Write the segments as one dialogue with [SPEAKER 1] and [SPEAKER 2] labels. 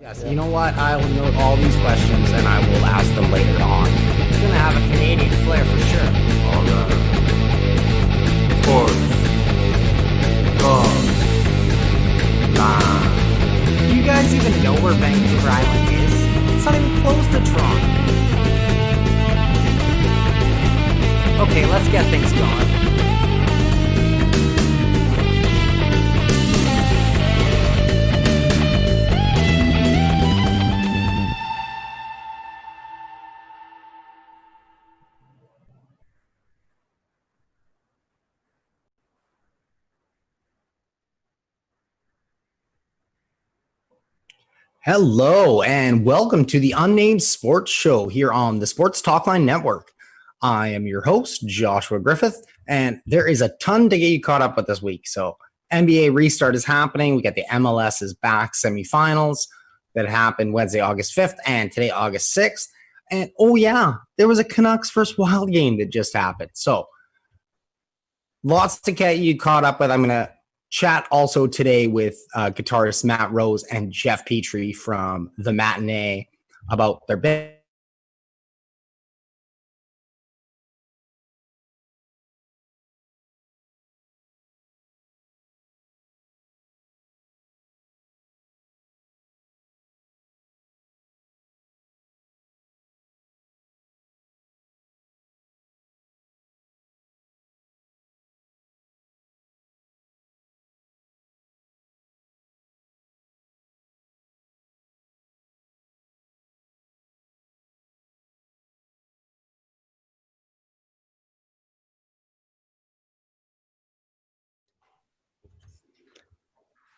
[SPEAKER 1] Yes, you know what? I will note all these questions and I will ask them later on.
[SPEAKER 2] It's gonna have a Canadian flair for sure.
[SPEAKER 3] All right. Horse. Dog. Line.
[SPEAKER 2] Do you guys even know where Vancouver Island is? It's not even close to Toronto. Okay, let's get things going.
[SPEAKER 1] Hello and welcome to the Unnamed Sports Show here on the Sports Talkline Network. I am your host, Joshua Griffith, and there is a ton to get you caught up with this week. So NBA restart is happening. We got the MLS is back semifinals that happened Wednesday, August 5th, and today, August 6th. And oh yeah, there was a Canucks versus Wild game that just happened. So lots to get you caught up with. I'm going to chat also today with guitarist Matt Rose and Jeff Petrie from the Matinee about their band.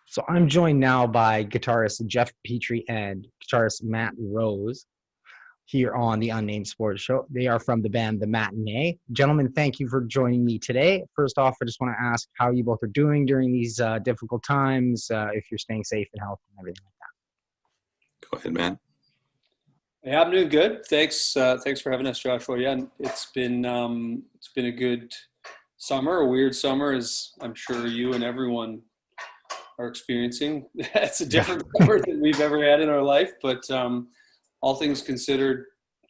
[SPEAKER 1] So I'm joined now by guitarist Jeff Petrie and guitarist Matt Rose here on the Unnamed Sports Show. They are from the band The Matinee. Gentlemen, thank you for joining me today. First off, I just want to ask how you both are doing during these difficult times, if you're staying safe and healthy and everything like that.
[SPEAKER 3] Go ahead, man.
[SPEAKER 4] Yeah, I'm doing good. Thanks for having us, Joshua. Yeah, it's been a good summer, a weird summer, as I'm sure you and everyone are experiencing. It's a different summer than we've ever had in our life, but all things considered,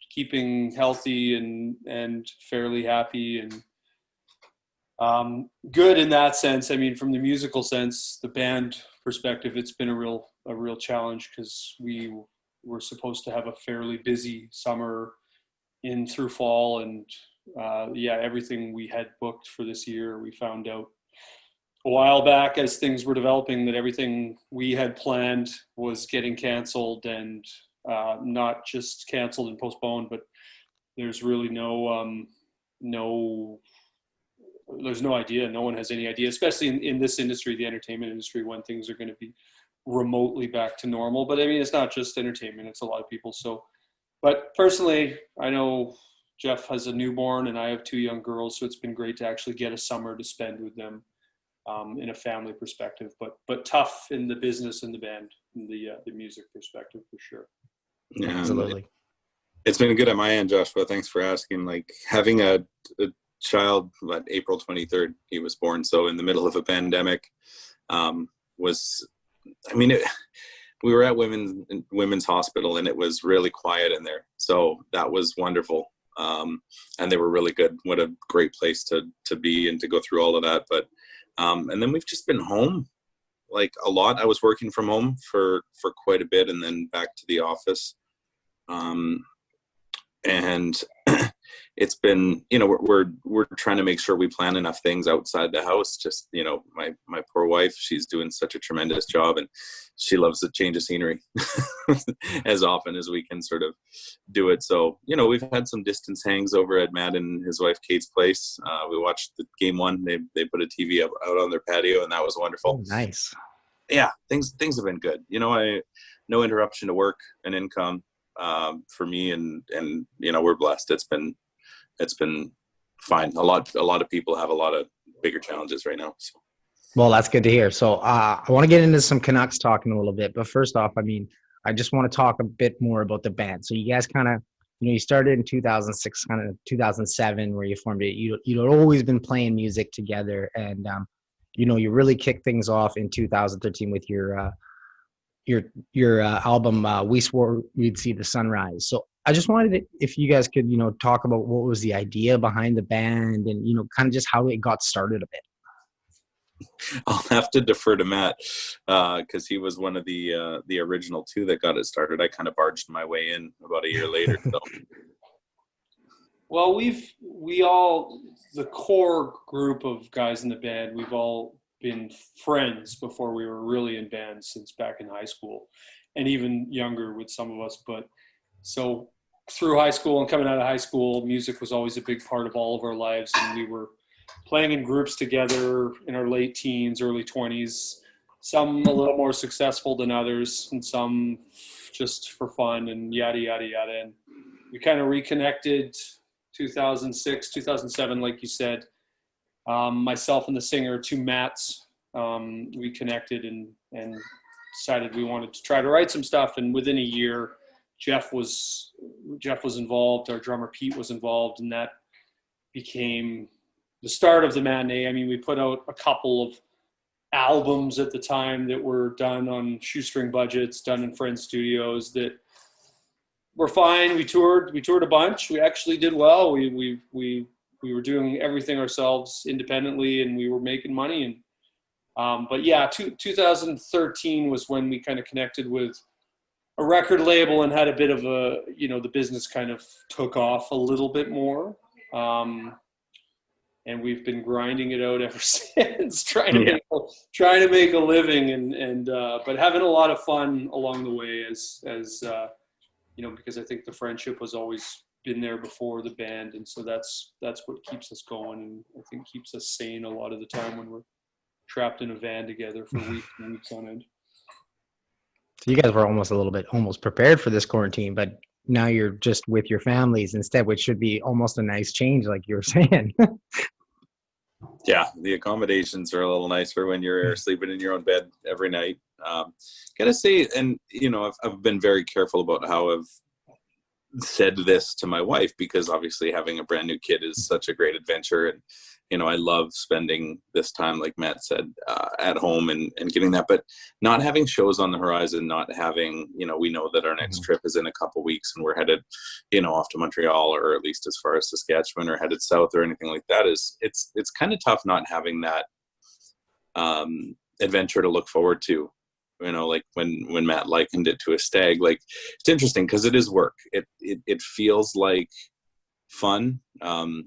[SPEAKER 4] keeping healthy and fairly happy and good in that sense. I mean, from the musical sense, the band perspective, it's been a real challenge because we were supposed to have a fairly busy summer in through fall, and everything we had booked for this year, we found out a while back as things were developing that everything we had planned was getting canceled, and not just canceled and postponed, but there's really there's no idea. No one has any idea, especially in this industry, the entertainment industry, when things are going to be remotely back to normal. But I mean, it's not just entertainment, it's a lot of people. So, but personally, I know Jeff has a newborn and I have two young girls, so it's been great to actually get a summer to spend with them in a family perspective, but tough in the business and the band and the music perspective for sure.
[SPEAKER 3] Yeah,
[SPEAKER 1] Absolutely.
[SPEAKER 3] It's been good at my end, Joshua. Thanks for asking. Like, having a child, April 23rd, he was born. So in the middle of a pandemic, we were at women's hospital, and it was really quiet in there. So that was wonderful. And they were really good. What a great place to be and to go through all of that. But and then we've just been home like a lot. I was working from home for quite a bit, and then back to the office. And it's been, we're trying to make sure we plan enough things outside the house. Just, my poor wife, she's doing such a tremendous job, and she loves to change the scenery as often as we can sort of do it. So, we've had some distance hangs over at Matt and his wife Kate's place. We watched the game one. They put a TV out on their patio, and that was wonderful.
[SPEAKER 1] Oh, nice.
[SPEAKER 3] Yeah, things have been good. No interruption to work and income for me, and we're blessed. It's been fine. A lot of people have a lot of bigger challenges right now. So.
[SPEAKER 1] Well, that's good to hear. So I want to get into some Canucks talking a little bit, but first off, I just want to talk a bit more about the band. So you guys kind of, you started in 2006, kind of 2007, where you formed it. You'd always been playing music together, and you really kicked things off in 2013 with your your album We Swore We'd See the Sunrise. So I just wanted to, if you guys could, talk about what was the idea behind the band and, kind of just how it got started a bit.
[SPEAKER 3] I'll have to defer to Matt because he was one of the original two that got it started. I kind of barged my way in about a year later. So.
[SPEAKER 4] Well, we all, the core group of guys in the band, we've all been friends before we were really in bands since back in high school, and even younger with some of us. But so through high school and coming out of high school, music was always a big part of all of our lives, and we were playing in groups together in our late teens, early 20s, some a little more successful than others, and some just for fun and yada, yada, yada. And we kind of reconnected 2006, 2007, like you said. Myself and the singer, two Matts, we connected and decided we wanted to try to write some stuff. And within a year, Jeff was involved, our drummer Pete was involved, and that became the start of the Matinee. I mean, we put out a couple of albums at the time that were done on shoestring budgets, done in friends' studios that were fine. We toured a bunch. We actually did well. We were doing everything ourselves independently, and we were making money. And but yeah, 2013 was when we kind of connected with a record label and had a bit of a, the business kind of took off a little bit more. And we've been grinding it out ever since, trying to make a living and but having a lot of fun along the way as because I think the friendship was always been there before the band, and so that's what keeps us going, and I think keeps us sane a lot of the time when we're trapped in a van together for weeks and weeks on end.
[SPEAKER 1] So you guys were almost prepared for this quarantine, but now you're just with your families instead, which should be almost a nice change, like you were saying.
[SPEAKER 3] Yeah, the accommodations are a little nicer when you're sleeping in your own bed every night. Gotta say, and I've been very careful about how I've said this to my wife, because obviously having a brand new kid is such a great adventure, and I love spending this time, like Matt said, at home and getting that, but not having shows on the horizon, not having, we know that our next trip is in a couple weeks and we're headed, off to Montreal, or at least as far as Saskatchewan, or headed south or anything like that. It's kind of tough not having that adventure to look forward to. Like when Matt likened it to a stag, like it's interesting because it is work. It feels like fun. And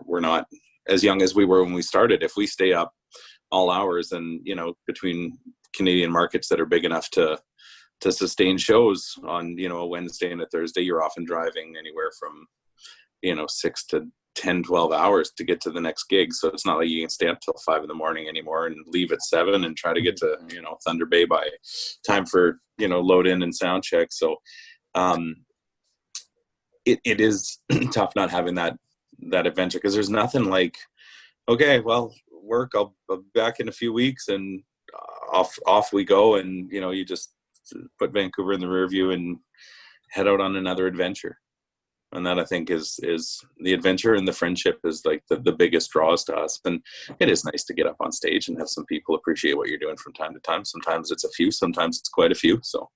[SPEAKER 3] we're not as young as we were when we started. If we stay up all hours and, between Canadian markets that are big enough to sustain shows on, a Wednesday and a Thursday, you're often driving anywhere from, 6 to 10, 12 hours to get to the next gig. So it's not like you can stay up till 5 a.m. anymore and leave at 7 and try to get to, Thunder Bay by time for, load in and sound check. So, it is tough not having that adventure, because there's nothing like, okay, well, work, I'll be back in a few weeks, and off we go. And, you just put Vancouver in the rear view and head out on another adventure. And that, I think, is the adventure, and the friendship is like the biggest draws to us. And it is nice to get up on stage and have some people appreciate what you're doing from time to time. Sometimes it's a few, sometimes it's quite a few. So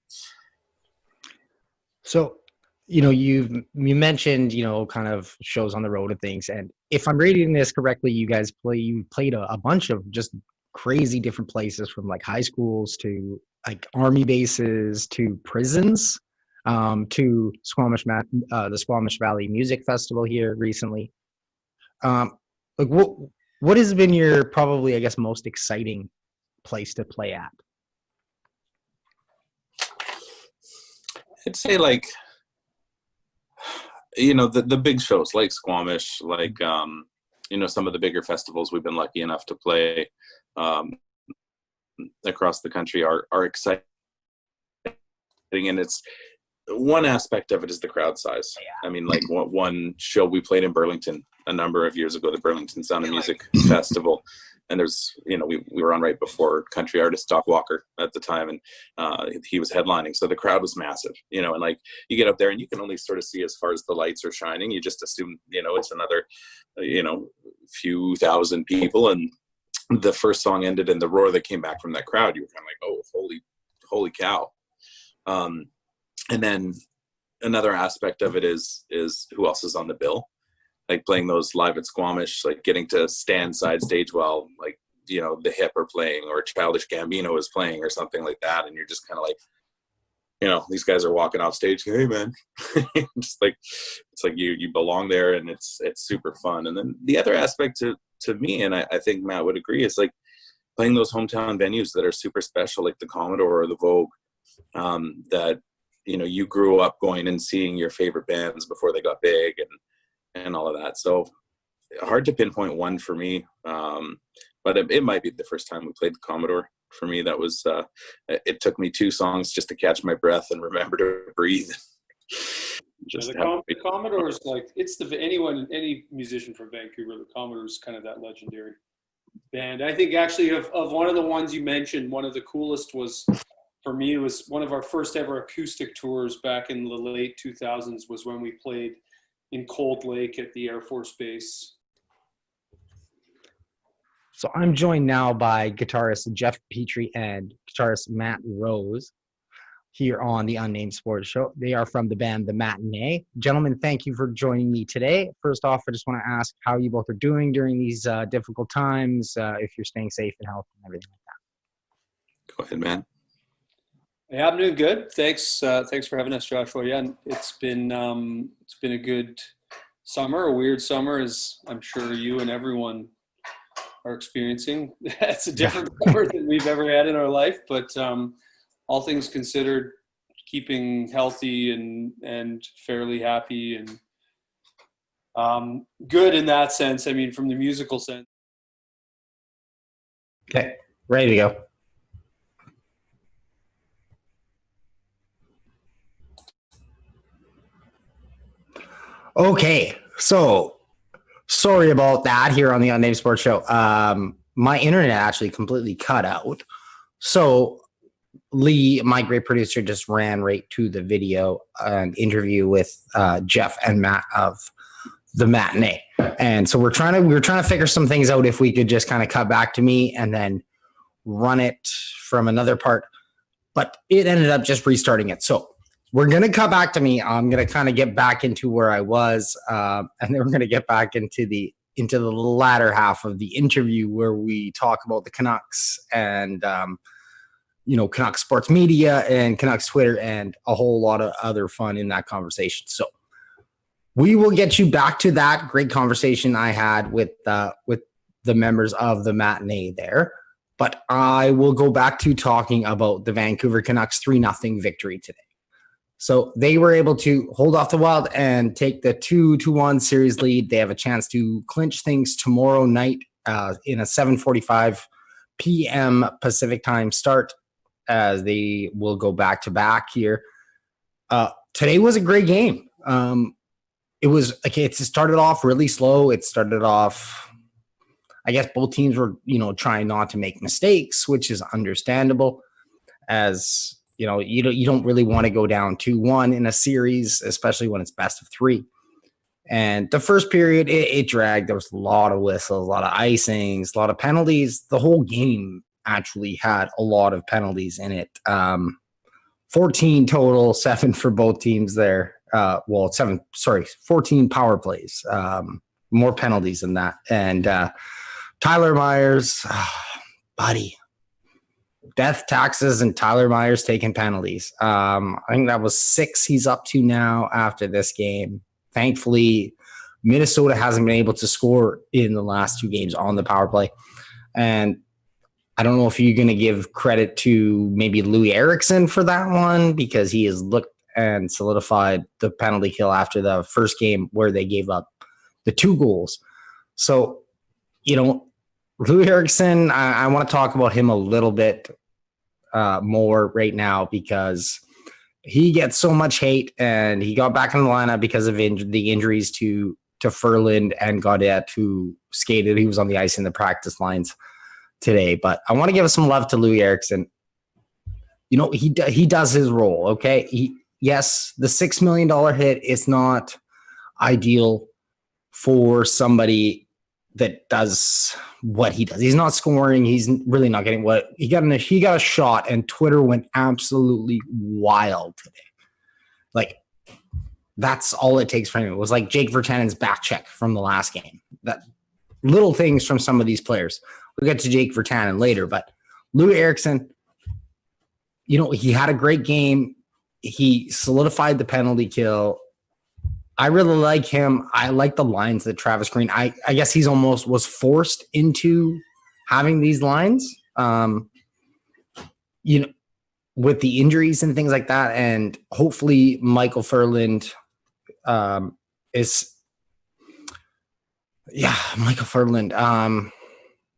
[SPEAKER 1] you mentioned, kind of shows on the road and things. And if I'm reading this correctly, you played a bunch of just crazy different places, from like high schools to like army bases to prisons, to the Squamish Valley Music Festival here recently. Like what has been your probably, I guess, most exciting place to play at?
[SPEAKER 3] I'd say like, the big shows like Squamish, like, some of the bigger festivals we've been lucky enough to play across the country are exciting. And it's one aspect of it is the crowd size. I mean, like one show we played in Burlington a number of years ago, the Burlington Sound of Music Festival. And there's, we were on right before country artist Doc Walker at the time, and he was headlining. So the crowd was massive, and like you get up there and you can only sort of see as far as the lights are shining. You just assume, it's another, few thousand people. And the first song ended and the roar that came back from that crowd, you were kind of like, oh, holy cow. And then another aspect of it is who else is on the bill, like playing those live at Squamish, like getting to stand side stage while, like, you know, the Hip are playing or Childish Gambino is playing or something like that. And you're just kind of like, you know, these guys are walking off stage. Hey man, just like, it's like you belong there, and it's super fun. And then the other aspect to me, and I think Matt would agree, is like playing those hometown venues that are super special, like the Commodore or the Vogue, that, you know, you grew up going and seeing your favorite bands before they got big and all of that. So hard to pinpoint one for me. But it might be the first time we played the Commodore. For me, that was, it took me 2 songs just to catch my breath and remember to breathe.
[SPEAKER 4] The Commodore is like, it's any musician from Vancouver, the Commodore is kind of that legendary band. I think actually of one of the ones you mentioned, one of the coolest was, for me, it was one of our first ever acoustic tours back in the late 2000s, was when we played in Cold Lake at the Air Force Base.
[SPEAKER 1] So I'm joined now by guitarist Jeff Petrie and guitarist Matt Rose here on the Unnamed Sports Show. They are from the band The Matinee. Gentlemen, thank you for joining me today. First off, I just want to ask how you both are doing during these difficult times, if you're staying safe and healthy and everything like that.
[SPEAKER 3] Go ahead, man.
[SPEAKER 4] Yeah, I'm doing good. Thanks for having us, Joshua. Yeah, it's been a good summer, a weird summer, as I'm sure you and everyone are experiencing. It's a different summer than we've ever had in our life, but all things considered, keeping healthy and fairly happy and good in that sense. I mean, from the musical sense.
[SPEAKER 1] Okay, ready to go. Okay, so sorry about that here on the Unnamed Sports Show. My internet actually completely cut out. So Lee, my great producer, just ran right to the video interview with Jeff and Matt of The Matinee. And so we were trying to figure some things out, if we could just kind of cut back to me and then run it from another part. But it ended up just restarting it. So we're going to cut back to me. I'm going to kind of get back into where I was, and then we're going to get back into the latter half of the interview, where we talk about the Canucks and, Canucks sports media and Canucks Twitter and a whole lot of other fun in that conversation. So we will get you back to that great conversation I had with the members of The Matinee there. But I will go back to talking about the Vancouver Canucks 3-0 victory today. So they were able to hold off the Wild and take the 2-1 series lead. They have a chance to clinch things tomorrow night in a 7:45 p.m. Pacific time start, as they will go back-to-back here. Today was a great game. It started off really slow. It started off, I guess both teams were, trying not to make mistakes, which is understandable, as you don't really want to go down 2-1 in a series, especially when it's best of 3. And the first period, it dragged. There was a lot of whistles, a lot of icings, a lot of penalties. The whole game actually had a lot of penalties in it. 14 total, 7 for both teams there. 14 power plays. More penalties than that. And Tyler Myers, buddy. Death, taxes, and Tyler Myers taking penalties. I think that was 6 he's up to now after this game. Thankfully, Minnesota hasn't been able to score in the last 2 games on the power play. And I don't know if you're going to give credit to maybe Louis Eriksson for that one, because he has looked and solidified the penalty kill after the first game where they gave up the 2 goals. So, Louis Eriksson, I want to talk about him a little bit more right now, because he gets so much hate, and he got back in the lineup because of the injuries to Ferland and Gaudette, who skated. He was on the ice in the practice lines today. But I want to give some love to Louis Eriksson. He does his role, okay? Yes, the $6 million hit is not ideal for somebody that does what he does. He's not scoring. He's really not getting what he got. He got a shot, and Twitter went absolutely wild today. Like, that's all it takes from him. It was like Jake Virtanen's back check from the last game. That little things from some of these players. We'll get to Jake Virtanen later, but Lou Eriksson, he had a great game. He solidified the penalty kill. I really like him. I like the lines that Travis Green, I guess he's almost was forced into having these lines, with the injuries and things like that. And hopefully Michael Furland Michael Furland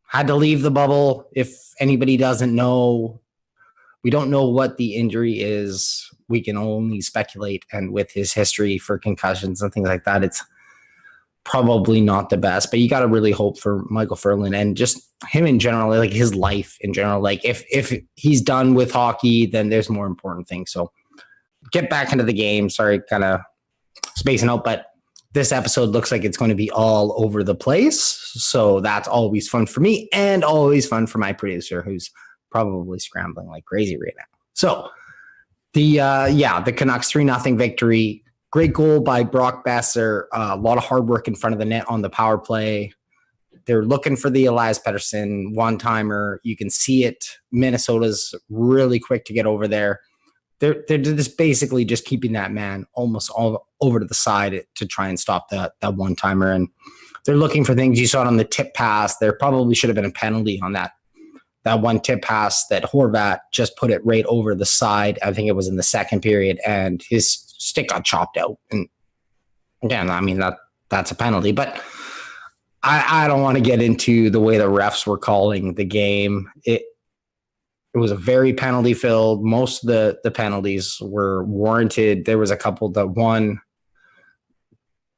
[SPEAKER 1] had to leave the bubble. If anybody doesn't know, we don't know what the injury is. We can only speculate. And with his history for concussions and things like that, it's probably not the best. But you got to really hope for Michael Furland and just him in general, like his life in general. Like if he's done with hockey, then there's more important things. So get back into the game. Sorry, kind of spacing out, but this episode looks like it's going to be all over the place. So that's always fun for me and always fun for my producer, who's probably scrambling like crazy right now. So the Canucks 3-0 victory. Great goal by Brock Besser. A lot of hard work in front of the net on the power play. They're looking for the Elias Pettersson one-timer. You can see it. Minnesota's really quick to get over there. They're just basically just keeping that man almost all over to the side to try and stop that one-timer. And they're looking for things. You saw it on the tip pass. There probably should have been a penalty on that one tip pass that Horvat just put it right over the side. I think it was in the second period, and his stick got chopped out. And again, I mean, that's a penalty, but I don't want to get into the way the refs were calling the game. It was a very penalty filled. Most of the penalties were warranted. There was a couple that won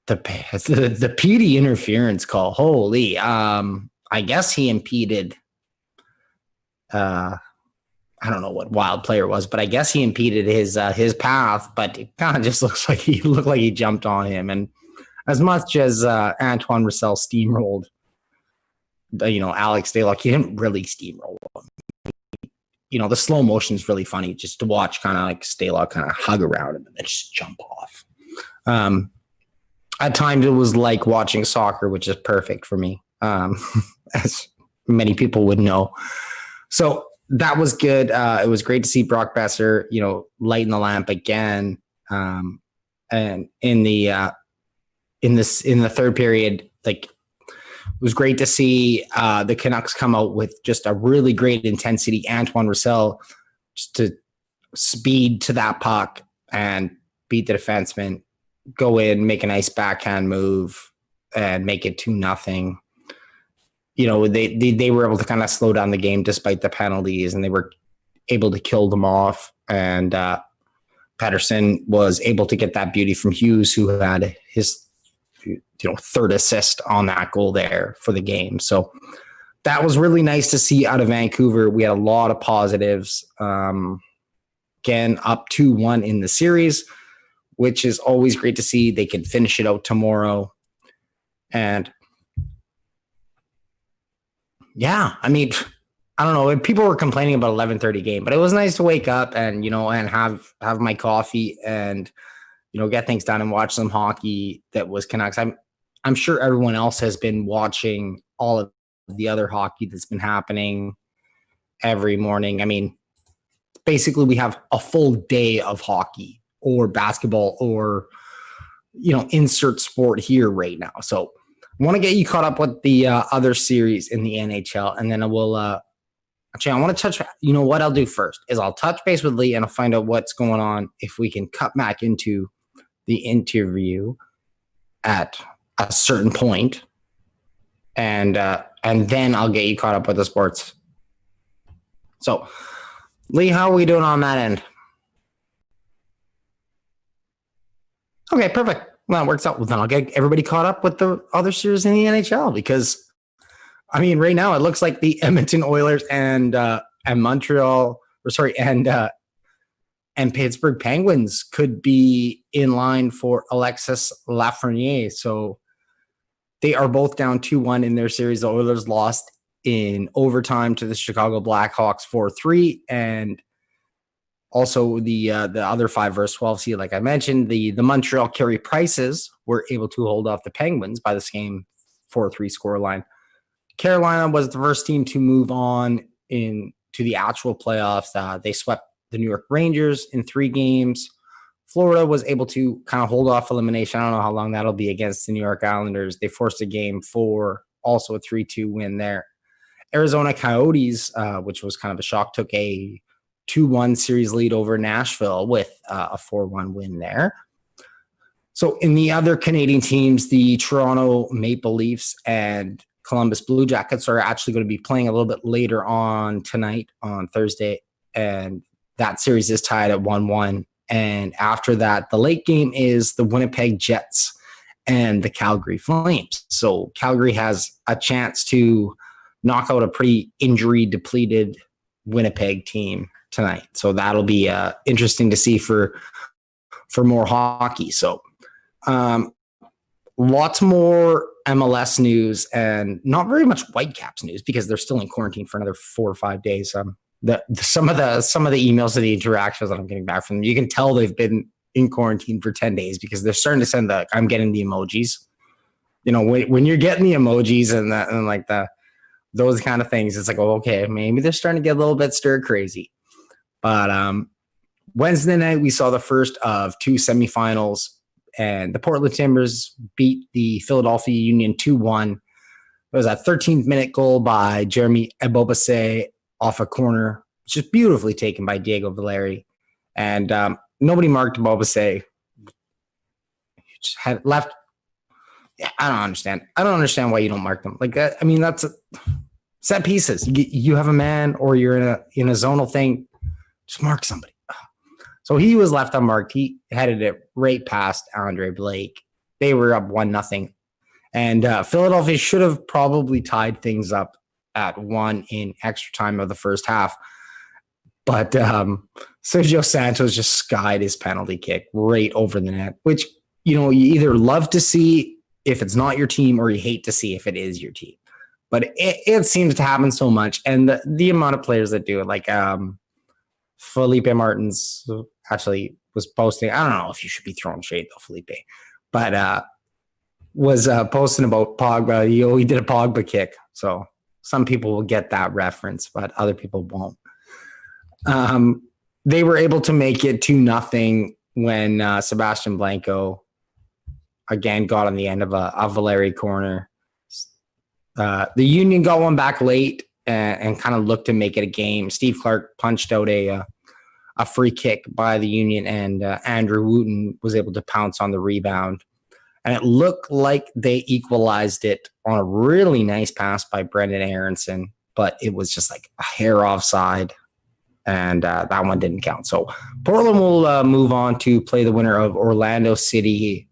[SPEAKER 1] the PD interference call. Holy, I guess he impeded, I don't know what wild player was, but I guess he impeded his path, but it kind of just looks like he jumped on him. And as much as Antoine Roussel steamrolled, Alex Stalock, he didn't really steamroll him. The slow motion is really funny just to watch, kind of like Stalock kind of hug around him and then just jump off. At times it was like watching soccer, which is perfect for me, as many people would know. So that was good. It was great to see Brock Besser, lighten the lamp again. And in the third period, like, it was great to see the Canucks come out with just a really great intensity. Antoine Roussel just to speed to that puck and beat the defenseman, go in, make a nice backhand move, and make it 2-0. They were able to kind of slow down the game despite the penalties, and they were able to kill them off. And Pettersson was able to get that beauty from Hughes, who had his third assist on that goal there for the game. So that was really nice to see out of Vancouver. We had a lot of positives. Again, up 2-1 in the series, which is always great to see. They can finish it out tomorrow. And yeah, I mean, I don't know. People were complaining about 11:30 game, but it was nice to wake up and, and have my coffee and, get things done and watch some hockey that was Canucks. I'm sure everyone else has been watching all of the other hockey that's been happening every morning. I mean, basically we have a full day of hockey or basketball or, insert sport here right now. So I want to get you caught up with the other series in the NHL, and then I will actually, I want to touch, what I'll do first is I'll touch base with Lee and I'll find out what's going on, if we can cut back into the interview at a certain point, and then I'll get you caught up with the sports. So, Lee, how are we doing on that end? Okay, perfect. Well, that works out. Well, then I'll get everybody caught up with the other series in the NHL, because, I mean, right now it looks like the Edmonton Oilers and Montreal, and Pittsburgh Penguins could be in line for Alexis Lafreniere. So They are both down 2-1 in their series. The Oilers lost in overtime to the Chicago Blackhawks 4-3, and also the other 5 versus 12 seed, like I mentioned, the Montreal Carey Prices were able to hold off the Penguins by the same 4-3 scoreline. Carolina was the first team to move on into the actual playoffs. They swept the New York Rangers in 3 games. Florida was able to kind of hold off elimination. I don't know how long that'll be against the New York Islanders. They forced a game 4, also a 3-2 win there. Arizona Coyotes, which was kind of a shock, took a 2-1 series lead over Nashville with a 4-1 win there. So in the other Canadian teams, the Toronto Maple Leafs and Columbus Blue Jackets are actually going to be playing a little bit later on tonight, on Thursday, and that series is tied at 1-1. And after that, the late game is the Winnipeg Jets and the Calgary Flames. So Calgary has a chance to knock out a pretty injury-depleted Winnipeg team tonight. So that'll be interesting to see for more hockey. So lots more MLS news and not very much Whitecaps news because they're still in quarantine for another 4 or 5 days. Some of the emails and the interactions that I'm getting back from them, you can tell they've been in quarantine for 10 days because they're starting to send I'm getting the emojis. You know, when you're getting the emojis and like those kind of things, it's like, oh, okay, maybe they're starting to get a little bit stir crazy. But Wednesday night, we saw the first of 2 semifinals, and the Portland Timbers beat the Philadelphia Union 2-1. It was a 13th minute goal by Jeremy Ebobisse off a corner, just beautifully taken by Diego Valeri. And nobody marked Ebobisse. Just had left. Yeah, I don't understand. I don't understand why you don't mark them. Like, I mean, that's set pieces. You have a man or you're in a zonal thing, just mark somebody. So he was left unmarked. He headed it right past Andre Blake. They were up 1-0. And Philadelphia should have probably tied things up at 1 in extra time of the first half. But Sergio Santos just skied his penalty kick right over the net, which, you know, you either love to see if it's not your team or you hate to see if it is your team. But it seems to happen so much. And the amount of players that do it, like Felipe Martins actually was posting. I don't know if you should be throwing shade though, Felipe, but was posting about Pogba. He did a Pogba kick. So some people will get that reference, but other people won't. They were able to make it 2-0 when Sebastian Blanco again got on the end of a Valeri corner. The Union got one back late and kind of looked to make it a game. Steve Clark punched out a free kick by the Union, and Andrew Wooten was able to pounce on the rebound. And it looked like they equalized it on a really nice pass by Brendan Aronson, but it was just like a hair offside, and that one didn't count. So Portland will move on to play the winner of Orlando City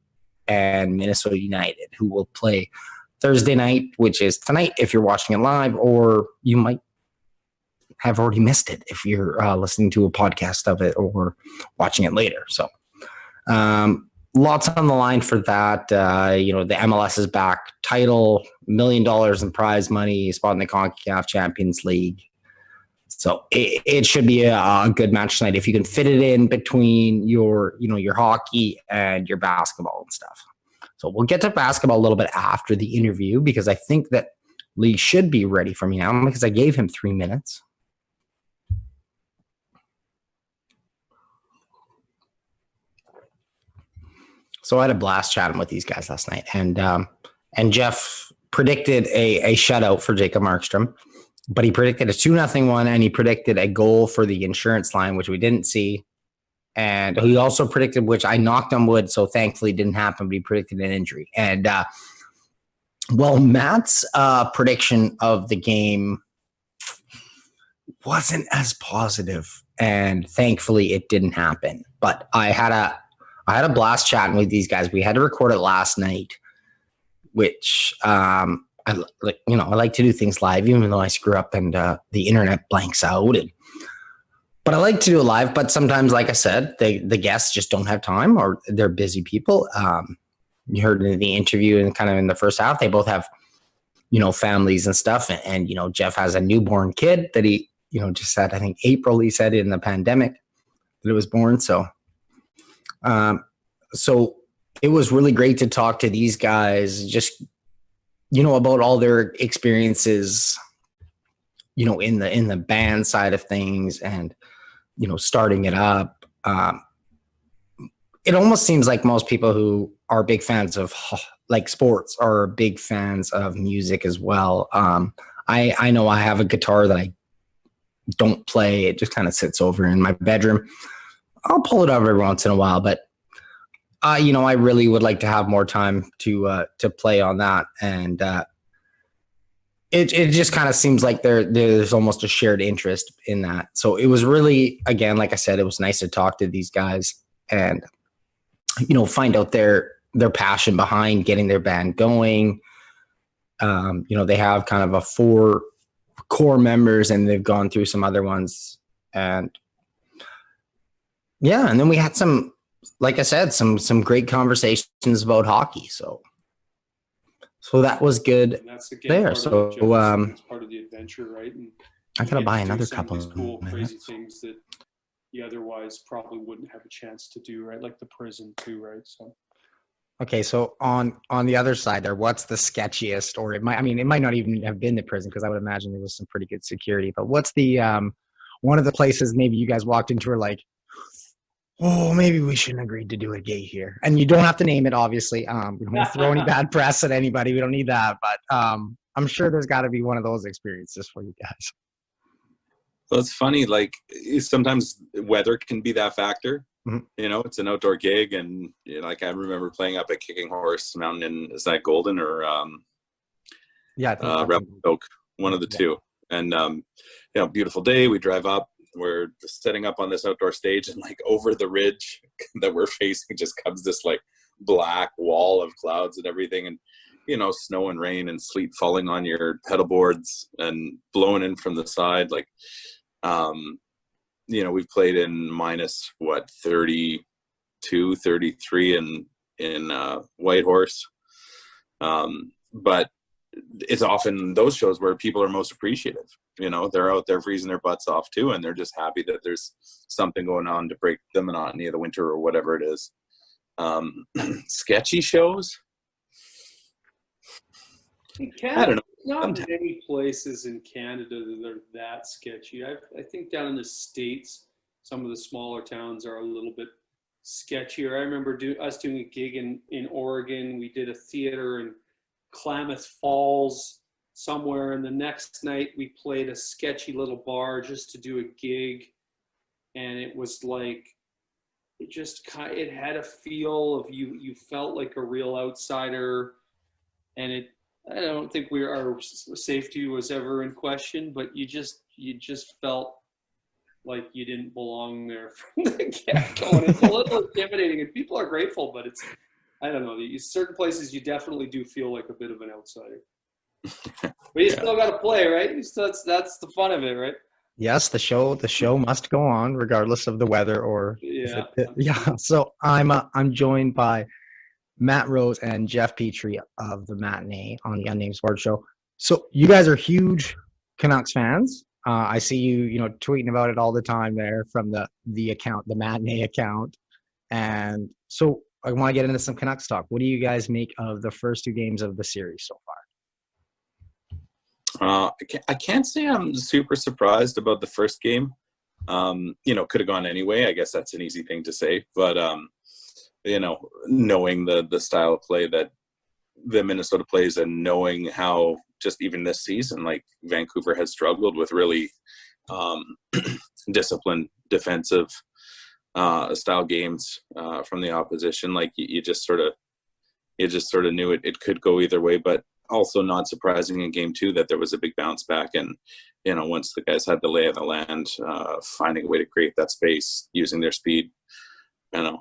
[SPEAKER 1] and Minnesota United, who will play Thursday night, which is tonight if you're watching it live, or you might have already missed it if you're listening to a podcast of it or watching it later. So lots on the line for that. The MLS is back. Title, $1 million in prize money, spot in the CONCACAF Champions League. So it should be a good match tonight if you can fit it in between your hockey and your basketball and stuff. So we'll get to basketball a little bit after the interview because I think that Lee should be ready for me now because I gave him 3 minutes. So I had a blast chatting with these guys last night, and Jeff predicted a shutout for Jacob Markstrom, but he predicted a 2-0 one, and he predicted a goal for the insurance line, which we didn't see. And he also predicted, which I knocked on wood, so thankfully it didn't happen, but he predicted an injury. And, Matt's prediction of the game wasn't as positive, and thankfully it didn't happen. But I had a blast chatting with these guys. We had to record it last night, which I like to do things live, even though I screw up and the internet blanks out. But I like to do it live. But sometimes, like I said, the guests just don't have time or they're busy people. you heard in the interview and kind of in the first half, they both have, families and stuff. And Jeff has a newborn kid that he, just said, I think April, he said in the pandemic that it was born. So, so it was really great to talk to these guys, just, about all their experiences, in the band side of things and, starting it up. It almost seems like most people who are big fans of like sports are big fans of music as well. I know I have a guitar that I don't play. It just kind of sits over in my bedroom. I'll pull it out every once in a while, but I really would like to have more time to play on that. And it just kind of seems like there's almost a shared interest in that. So it was really, again, like I said, it was nice to talk to these guys and, find out their passion behind getting their band going. They have kind of a 4 core members and they've gone through some other ones. And yeah, and then we had some, like I said, some great conversations about hockey. So that was good.
[SPEAKER 4] And that's again
[SPEAKER 1] there.
[SPEAKER 4] Part
[SPEAKER 1] So
[SPEAKER 4] of it's part of the adventure, right? And
[SPEAKER 1] I gotta
[SPEAKER 4] you get
[SPEAKER 1] buy
[SPEAKER 4] to do
[SPEAKER 1] another
[SPEAKER 4] some of
[SPEAKER 1] couple
[SPEAKER 4] these
[SPEAKER 1] of
[SPEAKER 4] cool, crazy
[SPEAKER 1] minutes.
[SPEAKER 4] things that you otherwise probably wouldn't have a chance to do, right? Like the prison too, right? So
[SPEAKER 1] Okay, so on the other side there, what's the sketchiest, or it might not even have been the prison because I would imagine there was some pretty good security. But what's the one of the places maybe you guys walked into are like, oh, maybe we shouldn't agree to do a gig here, and you don't have to name it, obviously. We don't want to throw any bad press at anybody. We don't need that, but I'm sure there's got to be one of those experiences for you guys.
[SPEAKER 3] Well, it's funny. Like sometimes weather can be that factor.
[SPEAKER 1] Mhm.
[SPEAKER 3] It's an outdoor gig, and like I remember playing up at Kicking Horse Mountain is that Golden or
[SPEAKER 1] Yeah, I think that's
[SPEAKER 3] Oak, one of the two. And beautiful day. We drive up. We're setting up on this outdoor stage, and like over the ridge that we're facing just comes this like black wall of clouds and everything, and snow and rain and sleet falling on your pedal boards and blowing in from the side. Like we've played in minus 32, 33 in Whitehorse, but it's often those shows where people are most appreciative. They're out there freezing their butts off too, and they're just happy that there's something going on to break the monotony of the winter or whatever it is. Sketchy shows, I don't know.
[SPEAKER 4] Not many places in Canada that are that sketchy. I think down in the States, some of the smaller towns are a little bit sketchier. I remember us doing a gig in Oregon. We did a theater in Klamath Falls somewhere, and the next night we played a sketchy little bar just to do a gig, and it was like it had a feel of you felt like a real outsider, and I don't think our safety was ever in question, but you just felt like you didn't belong there from the get-go. And it's a little intimidating, and people are grateful, but I don't know. Certain places you definitely do feel like a bit of an outsider. But you still got to play, right? That's the fun of it, right?
[SPEAKER 1] Yes, the show must go on regardless of the weather or yeah. So I'm joined by Matt Rose and Jeff Petrie of the Matinee on the Unnamed Sports Show. So you guys are huge Canucks fans. I see you tweeting about it all the time there from the account, the Matinee account. And so I want to get into some Canucks talk. What do you guys make of the first 2 games of the series so far?
[SPEAKER 3] I can't say I'm super surprised about the first game. Could have gone anyway. I guess that's an easy thing to say, but knowing the style of play that the Minnesota plays and knowing how just even this season, like Vancouver has struggled with really disciplined defensive style games from the opposition. Like you just sort of knew it could go either way, but also not surprising in game 2 that there was a big bounce back. And, once the guys had the lay of the land, finding a way to create that space using their speed, I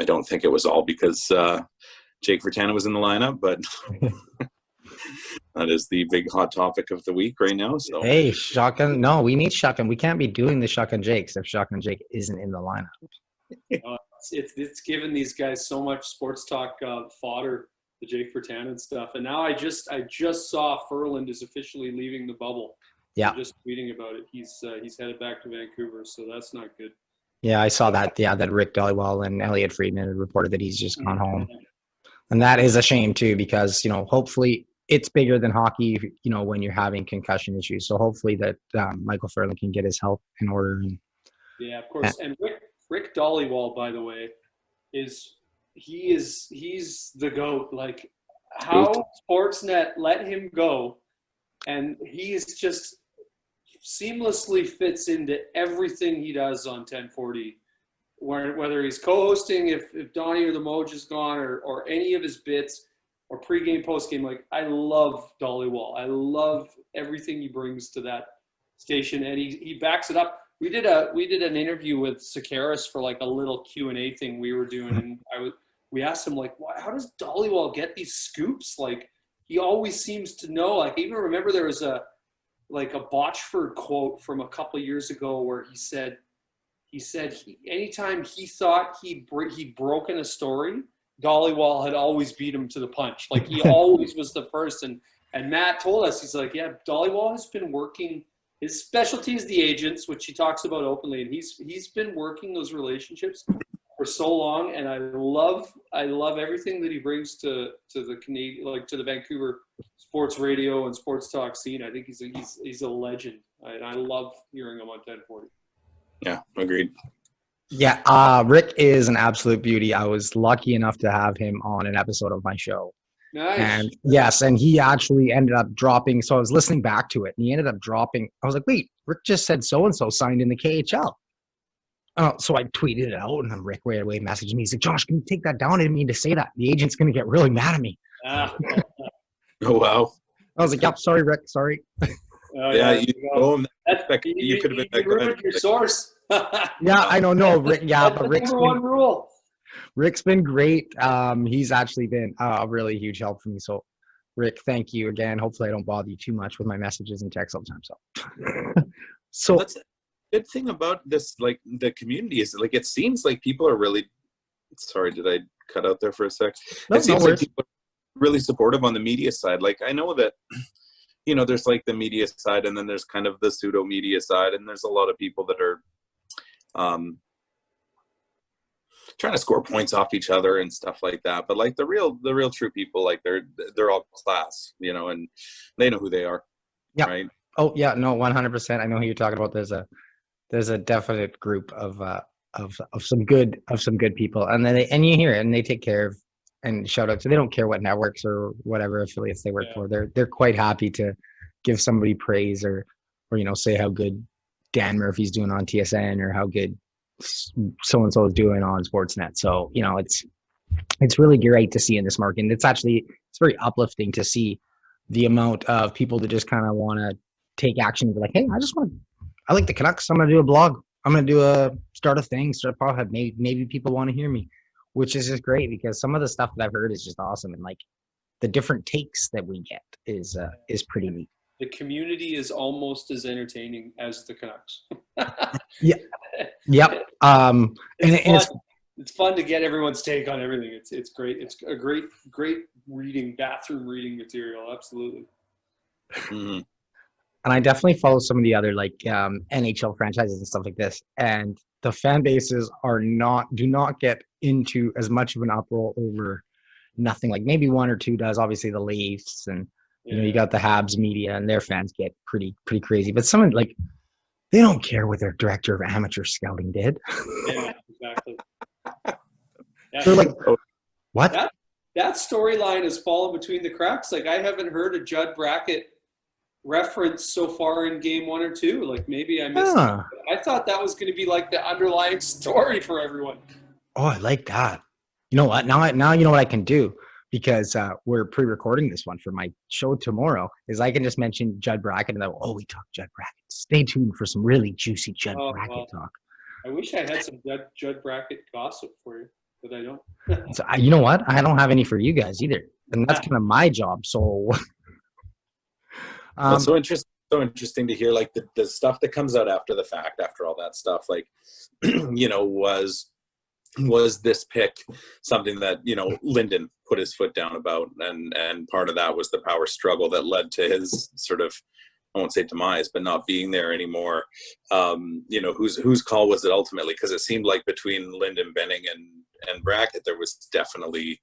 [SPEAKER 3] don't think it was all because Jake Virtanen was in the lineup, but that is the big hot topic of the week right now. So
[SPEAKER 1] hey, we need Shotgun. We can't be doing the Shotgun Jakes if Shotgun Jake isn't in the lineup.
[SPEAKER 4] it's given these guys so much sports talk fodder, the Jake Vertan and stuff. And now I just saw Furland is officially leaving the bubble.
[SPEAKER 1] Yeah.
[SPEAKER 4] I'm just tweeting about it. He's headed back to Vancouver, so that's not good.
[SPEAKER 1] Yeah, I saw that. Yeah, that Rick Dollywall and Elliot Friedman had reported that he's just gone home. And that is a shame too, because, hopefully it's bigger than hockey, when you're having concussion issues. So hopefully that Michael Furland can get his health in order.
[SPEAKER 4] Yeah, of course. And Rick Dollywall, by the way, he's the GOAT. Like, how Sportsnet let him go, and he is just seamlessly fits into everything he does on 1040. Whether he's co-hosting, if Donnie or the Moj is gone, or any of his bits, or pregame, postgame, like, I love Dollywall. I love everything he brings to that station, and he backs it up. We did an interview with Sakaris for like a little Q&A thing we were doing, and we asked him, like, how does Dollywall get these scoops? Like, he always seems to know. Like, I even remember there was a Botchford quote from a couple of years ago where he said anytime he thought he'd broken a story, Dollywall had always beat him to the punch. Like, he always was the first. And Matt told us, he's like, yeah, Dollywall has been working. His specialty is the agents, which he talks about openly, and he's been working those relationships for so long. And I love everything that he brings to the Canadian, like, to the Vancouver sports radio and sports talk scene. I think he's a legend, and I love hearing him on 1040.
[SPEAKER 3] Yeah, agreed.
[SPEAKER 1] Yeah, Rick is an absolute beauty. I was lucky enough to have him on an episode of my show.
[SPEAKER 4] Nice.
[SPEAKER 1] And yes, and he actually ended up dropping. So I was listening back to it, and he ended up dropping. I was like, wait, Rick just said so-and-so signed in the KHL. So I tweeted it out, and then Rick right away messaged me. He's like, Josh, can you take that down? I didn't mean to say that. The agent's going to get really mad at me.
[SPEAKER 3] Oh, wow.
[SPEAKER 1] I was like, yep, sorry, Rick, sorry.
[SPEAKER 3] Yeah, you could have been that
[SPEAKER 4] ruined your source.
[SPEAKER 1] Yeah, I don't know, Rick. Yeah,
[SPEAKER 4] That's
[SPEAKER 1] but
[SPEAKER 4] the number one rule.
[SPEAKER 1] Rick's been great. He's actually been a really huge help for me. So, Rick, thank you again. Hopefully, I don't bother you too much with my messages and texts all the time. So
[SPEAKER 3] that's a good thing about this, like, the community is, like, it seems like people are really. Sorry, did I cut out there for a sec?
[SPEAKER 1] No,
[SPEAKER 3] it seems
[SPEAKER 1] no
[SPEAKER 3] like people are really supportive on the media side. Like, I know that. There's like the media side, and then there's kind of the pseudo media side, and there's a lot of people that are trying to score points off each other and stuff like that. But like the real true people, like they're all class, and they know who they are.
[SPEAKER 1] Yeah.
[SPEAKER 3] Right.
[SPEAKER 1] Oh yeah, no, 100%. I know who you're talking about. There's a definite group of some good people, and then you hear it, and they take care of. And shout out to, they don't care what networks or whatever affiliates they work for. They're quite happy to give somebody praise or say how good Dan Murphy's doing on TSN or how good so and so is doing on Sportsnet. So it's really great to see in this market. And it's very uplifting to see the amount of people that just kind of want to take action and be like, hey, I like the Canucks. I'm gonna do a blog. I'm gonna start a thing, start a podcast. Maybe people want to hear me. Which is just great, because some of the stuff that I've heard is just awesome, and like the different takes that we get is pretty neat.
[SPEAKER 4] The community is almost as entertaining as the Canucks.
[SPEAKER 1] Yeah. Yep.
[SPEAKER 4] It's fun to get everyone's take on everything. It's great. It's a great bathroom reading material. Absolutely.
[SPEAKER 3] Mm-hmm.
[SPEAKER 1] And I definitely follow some of the other like NHL franchises and stuff like this, and the fan bases do not get into as much of an uproar over nothing. Like maybe one or two does. Obviously the Leafs and you got the Habs media, and their fans get pretty crazy. But someone like, they don't care what their director of amateur scouting did.
[SPEAKER 4] Yeah, exactly. Yeah.
[SPEAKER 1] They're like, what?
[SPEAKER 4] That storyline has fallen between the cracks. Like, I haven't heard a Judd Brackett reference so far in game 1 or 2. Like, maybe I missed it. I thought that was going to be like the underlying story for everyone.
[SPEAKER 1] Oh, I like that. You know what? Now you know what I can do, because we're pre-recording this one for my show tomorrow, is I can just mention Judd Brackett and we talked Judd Brackett. Stay tuned for some really juicy Judd Brackett talk.
[SPEAKER 4] I wish I had some Judd Brackett gossip for you, but I don't.
[SPEAKER 1] So, you know what? I don't have any for you guys either. And that's kind of my job. So
[SPEAKER 3] it's so interesting to hear, like, the stuff that comes out after the fact, after all that stuff, like, was was this pick something that, you know, Lyndon put his foot down about, and part of that was the power struggle that led to his sort of, I won't say demise, but not being there anymore. You know, whose call was it ultimately? Because it seemed like between Lyndon Benning and Brackett, there was definitely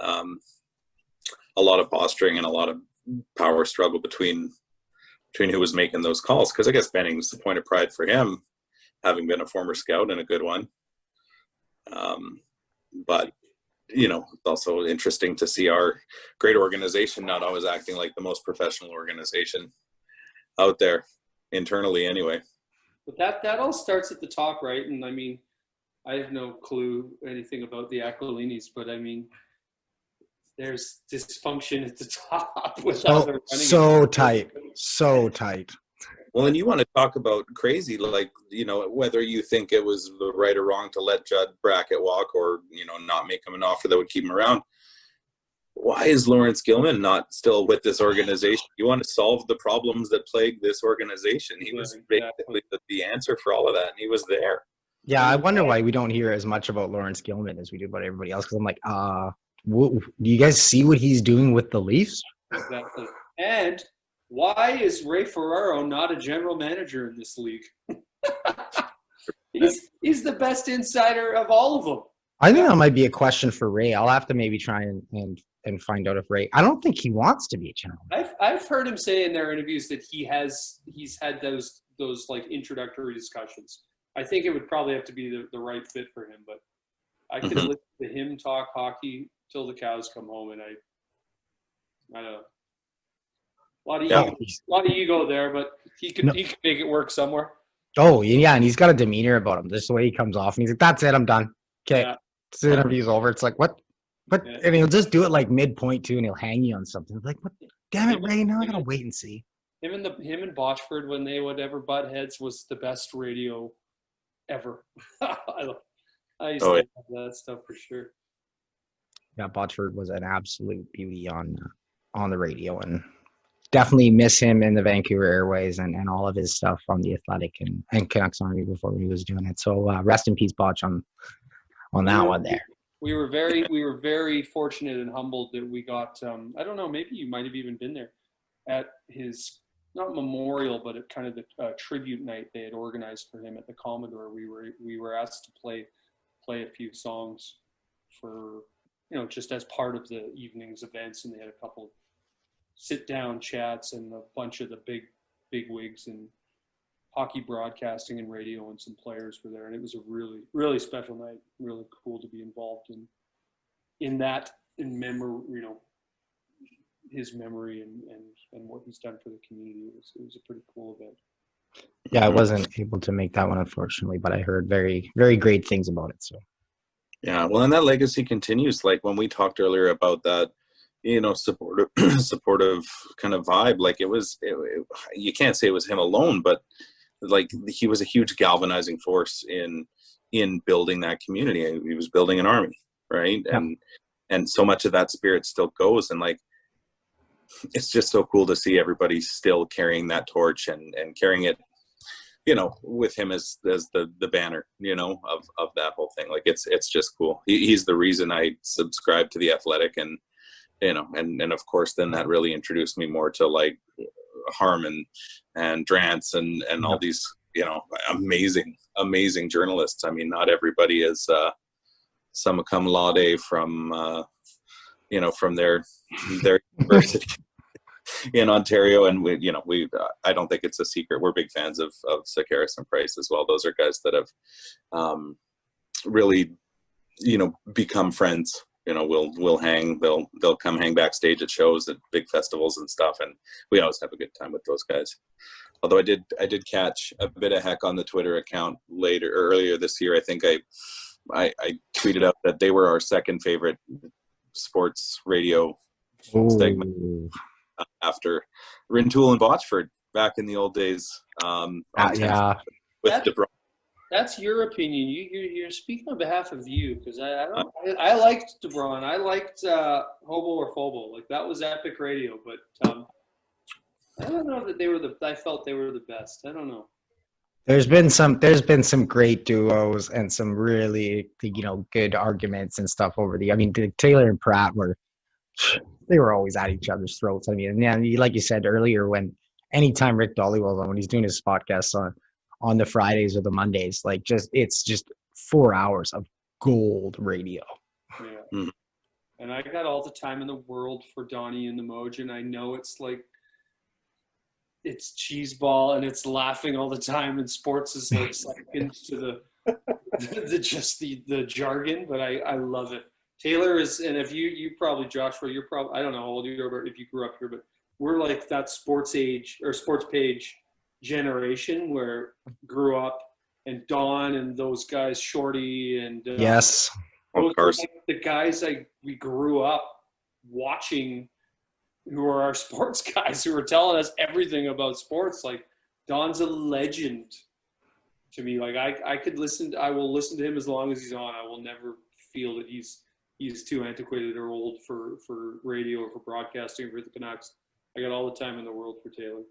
[SPEAKER 3] a lot of posturing and a lot of power struggle between who was making those calls. Because I guess Benning's the point of pride for him, having been a former scout and a good one. But, you know, it's also interesting to see our great organization not always acting like the most professional organization out there, internally anyway.
[SPEAKER 4] But that all starts at the top, right? And I mean, I have no clue anything about the Aquilinis, but I mean, there's dysfunction at the top with how they're running
[SPEAKER 1] So tight.
[SPEAKER 3] Well, and you want to talk about crazy, like, you know, whether you think it was the right or wrong to let Judd Brackett walk, or, you know, not make him an offer that would keep him around. Why is Lawrence Gilman not still with this organization? You want to solve the problems that plague this organization. He was basically the answer for all of that, and he was there.
[SPEAKER 1] Yeah, I wonder why we don't hear as much about Lawrence Gilman as we do about everybody else. Because I'm like, do you guys see what he's doing with the Leafs?
[SPEAKER 4] Exactly. And why is Ray Ferraro not a general manager in this league? he's the best insider of all of them.
[SPEAKER 1] I think that might be a question for Ray. I'll have to maybe try and find out if Ray. I don't think he wants to be a general.
[SPEAKER 4] I've heard him say in their interviews that he's had those like introductory discussions. I think it would probably have to be the right fit for him, but I could listen to him talk hockey till the cows come home, and I don't know. A lot of ego there, but he could make it work somewhere.
[SPEAKER 1] Oh yeah, and he's got a demeanor about him. Just the way he comes off, and he's like, "That's it, I'm done." Okay, the interview's over. It's like what? Yeah. And he'll just do it like midpoint too, and he'll hang you on something. Like, what? Damn it, Ray! Now I gotta wait and see.
[SPEAKER 4] Him and Botchford, when they would ever butt heads, was the best radio ever. I used to love that stuff for sure.
[SPEAKER 1] Yeah, Botchford was an absolute beauty on the radio, and definitely miss him in the Vancouver Airways and all of his stuff on the Athletic and Canucks Army before he was doing it. So rest in peace, Botch, on that one there.
[SPEAKER 4] We were very fortunate and humbled that we got. I don't know, maybe you might have even been there at his not memorial, but at kind of the tribute night they had organized for him at the Commodore. We were asked to play a few songs for, you know, just as part of the evening's events, and they had a couple sit-down chats, and a bunch of the big wigs in hockey broadcasting and radio, and some players were there, and it was a really, really special night. Really cool to be involved in that, in memory, you know, his memory and what he's done for the community. It was a pretty cool event.
[SPEAKER 1] Yeah, I wasn't able to make that one, unfortunately, but I heard very, very great things about it. So
[SPEAKER 3] yeah, well, and that legacy continues. Like when we talked earlier about that, you know, supportive kind of vibe. Like you can't say it was him alone, but like he was a huge galvanizing force in building that community. He was building an army, right? Yeah. And so much of that spirit still goes, and like it's just so cool to see everybody still carrying that torch and carrying it, you know, with him as the banner, you know, of that whole thing. Like it's just cool. He's the reason I subscribed to the Athletic, and you know, and of course then that really introduced me more to like Harmon and Drance and all these, you know, amazing journalists. I mean, not everybody is summa cum laude from you know, from their university in Ontario, and we I don't think it's a secret. We're big fans of Sakaris and Price as well. Those are guys that have really, you know, become friends. You know, we'll hang. They'll come hang backstage at shows at big festivals and stuff, and we always have a good time with those guys. Although I did catch a bit of heck on the Twitter account earlier this year. I think I tweeted out that they were our second favorite sports radio segment after Rintoul and Botchford back in the old days.
[SPEAKER 1] Yeah,
[SPEAKER 3] with DeBron.
[SPEAKER 4] That's your opinion. You're speaking on behalf of you, because I liked DeBron. I liked Hobo or Phobo. Like that was epic radio, but I don't know that they were I felt they were the best. I don't know.
[SPEAKER 1] There's been some great duos and some really good arguments and stuff over the. I mean, Taylor and Pratt they were always at each other's throats. I mean, and yeah, like you said earlier, when anytime Rick Dollywell on when he's doing his podcasts on the Fridays or the Mondays, like it's just 4 hours of gold radio.
[SPEAKER 4] Yeah.
[SPEAKER 3] Mhm.
[SPEAKER 4] And I got all the time in the world for Donnie and the Mojin. I know it's like it's cheeseball and it's laughing all the time, and sports is like seconds to the jargon, but I love it. Taylor is, and if you probably, Joshua, you're probably, I don't know how old you are if you grew up here, but we're like that sports age or sports page generation where grew up, and Don and those guys, Shorty and
[SPEAKER 1] Yes.
[SPEAKER 4] those
[SPEAKER 3] Of
[SPEAKER 4] were
[SPEAKER 3] course.
[SPEAKER 4] like the guys we grew up watching, who are our sports guys who are telling us everything about sports. Like Don's a legend to me. Like I will listen to him as long as he's on. I will never feel that he's too antiquated or old for radio or for broadcasting for the Canucks. I got all the time in the world for Taylor.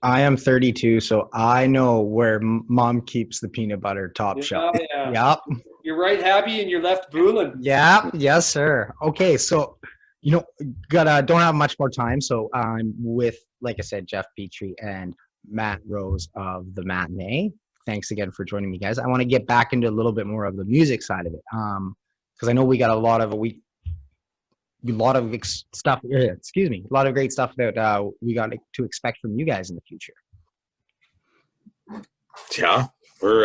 [SPEAKER 1] I am 32, so I know where Mom keeps the peanut butter top shelf.
[SPEAKER 4] Yeah.
[SPEAKER 1] Yep.
[SPEAKER 4] You're right, Happy, and you're left Boolin.
[SPEAKER 1] Yeah. Yes, sir. Okay, so don't have much more time, so I'm with, like I said, Jeff Petrie and Matt Rose of the Matinee. Thanks again for joining me, guys. I want to get back into a little bit more of the music side of it, because I know we got a lot of stuff. Excuse me, a lot of great stuff that we got to expect from you guys in the future.
[SPEAKER 3] Yeah, we're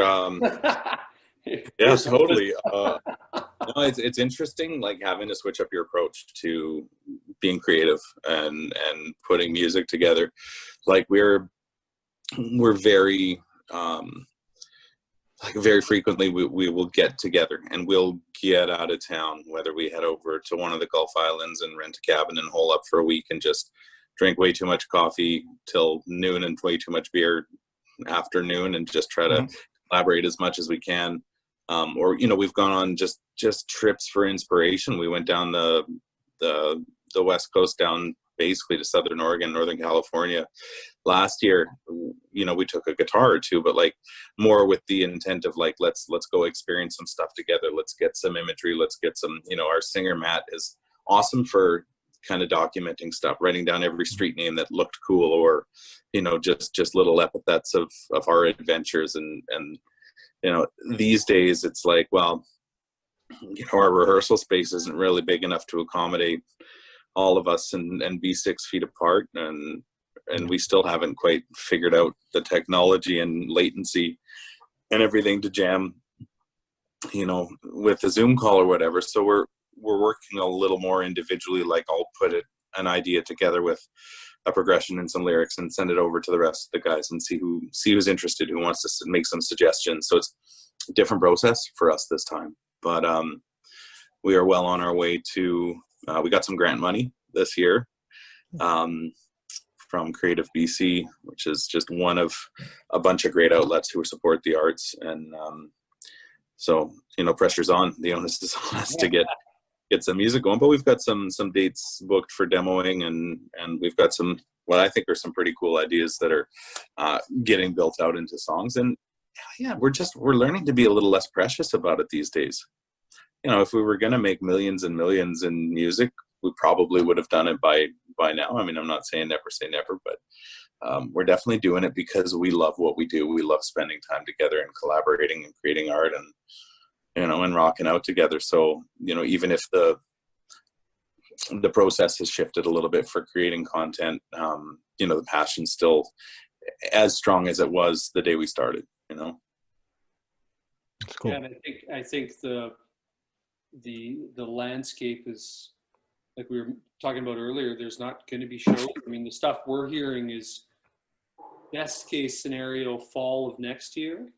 [SPEAKER 3] yeah, totally. No, it's interesting, like having to switch up your approach to being creative and putting music together. Like we're very like very frequently we will get together and we'll get out of town, whether we head over to one of the Gulf Islands and rent a cabin and hole up for a week and just drink way too much coffee till noon and way too much beer afternoon and just try to collaborate as much as we can. Or we've gone on just trips for inspiration. We went down the West Coast, down basically to Southern Oregon, Northern California last year. We took a guitar or two, but like more with the intent of like, let's go experience some stuff together. Let's get some imagery. Let's get some, our singer Matt is awesome for kind of documenting stuff, writing down every street name that looked cool, or, just little epithets of our adventures. And these days it's like, well, our rehearsal space isn't really big enough to accommodate all of us and be 6 feet apart, and we still haven't quite figured out the technology and latency and everything to jam with a Zoom call or whatever. So we're working a little more individually. Like I'll put an idea together with a progression and some lyrics and send it over to the rest of the guys and see who's interested, who wants to make some suggestions. So it's a different process for us this time, but we are well on our way to we got some grant money this year from Creative BC, which is just one of a bunch of great outlets who support the arts. And so pressure's on. The onus is on us to get some music going, but we've got some dates booked for demoing, and we've got some what I think are some pretty cool ideas that are getting built out into songs. And yeah, we're learning to be a little less precious about it these days. If we were going to make millions and millions in music, we probably would have done it by now. I mean, I'm not saying never say never, but we're definitely doing it because we love what we do. We love spending time together and collaborating and creating art and and rocking out together. So even if the process has shifted a little bit for creating content, the passion's still as strong as it was the day we started.
[SPEAKER 1] That's cool.
[SPEAKER 4] Yeah, and I think the landscape is, like we were talking about earlier, there's not going to be shows. I mean, the stuff we're hearing is best case scenario fall of next year,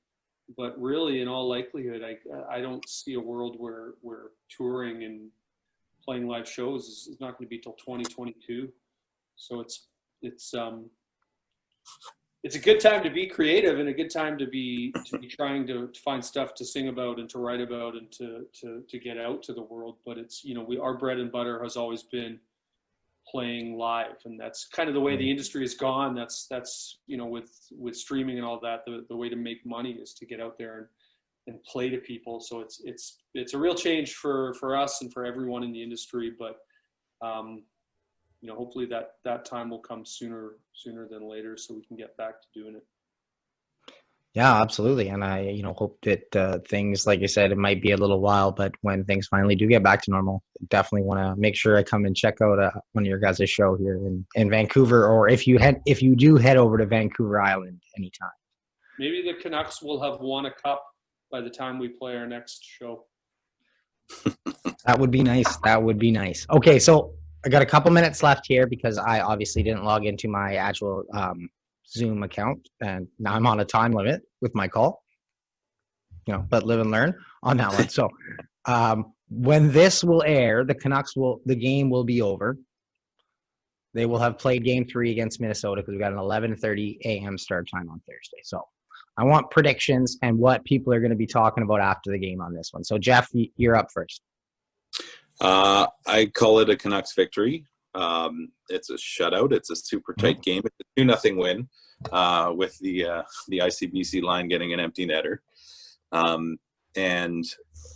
[SPEAKER 4] but really in all likelihood, I don't see a world where touring and playing live shows is not going to be till 2022. So it's a good time to be creative and a good time to be trying to find stuff to sing about and to write about and to get out to the world. But it's, our bread and butter has always been playing live, and that's kind of the way the industry has gone. That's with streaming and all that, the way to make money is to get out there and play to people. So it's a real change for us and for everyone in the industry, but hopefully that time will come sooner than later, so we can get back to doing it.
[SPEAKER 1] Yeah, absolutely. And I, hope that things, like I said, it might be a little while, but when things finally do get back to normal, definitely want to make sure I come and check out one of your guys' show here in Vancouver, or if you do head over to Vancouver Island anytime. Maybe
[SPEAKER 4] the Canucks will have won a cup by the time we play our next show.
[SPEAKER 1] That would be nice. That would be nice. Okay, so I got a couple minutes left here because I obviously didn't log into my actual Zoom account, and now I'm on a time limit with my call, but live and learn on that one. So when this will air, the game will be over. They will have played game 3 against Minnesota because we got an 11:30 a.m. start time on Thursday. So I want predictions and what people are going to be talking about after the game on this one. So Jeff, you're up first.
[SPEAKER 3] I call it a Canucks victory. It's a shutout. It's a super tight game. It's a 2-0 win with the ICBC line getting an empty netter. And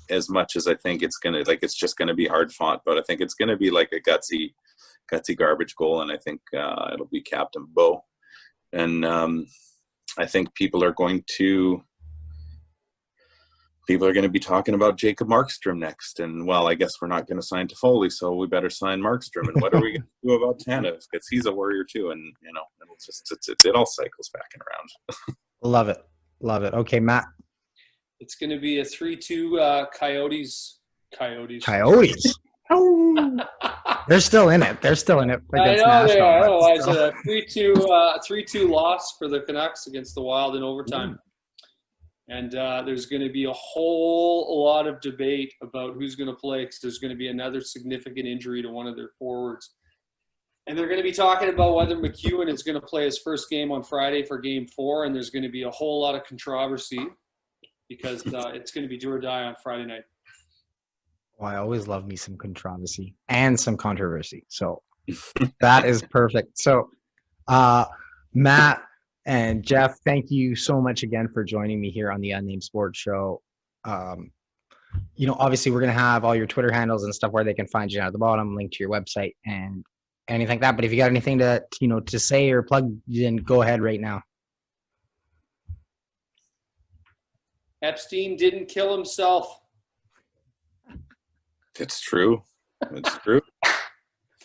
[SPEAKER 3] as much as I think it's just gonna be hard fought, but I think it's gonna be like a gutsy garbage goal, and I think it'll be Captain Bo. And I think people are going to be talking about Jacob Markstrom next. And, well, I guess we're not going to sign Toffoli, so we better sign Markstrom. And what are we going to do about Tanev? Because he's a warrior too. And, it all cycles back and around.
[SPEAKER 1] Love it. Love it. Okay, Matt.
[SPEAKER 4] It's going to be a 3-2 Coyotes.
[SPEAKER 1] They're still in it.
[SPEAKER 4] I know they are. Otherwise, a 3-2 loss for the Canucks against the Wild in overtime. And there's going to be a whole lot of debate about who's going to play, because there's going to be another significant injury to one of their forwards. And they're going to be talking about whether McEwen is going to play his first game on Friday for Game 4, and there's going to be a whole lot of controversy because it's going to be do or die on Friday night.
[SPEAKER 1] Well, I always love me some controversy and some controversy. So that is perfect. So Matt and Jeff, thank you so much again for joining me here on the Unnamed Sports Show. Obviously we're going to have all your Twitter handles and stuff where they can find you down at the bottom, link to your website and anything like that. But if you got anything to say or plug, then go ahead right now.
[SPEAKER 4] Epstein didn't kill himself.
[SPEAKER 3] It's true. It's true.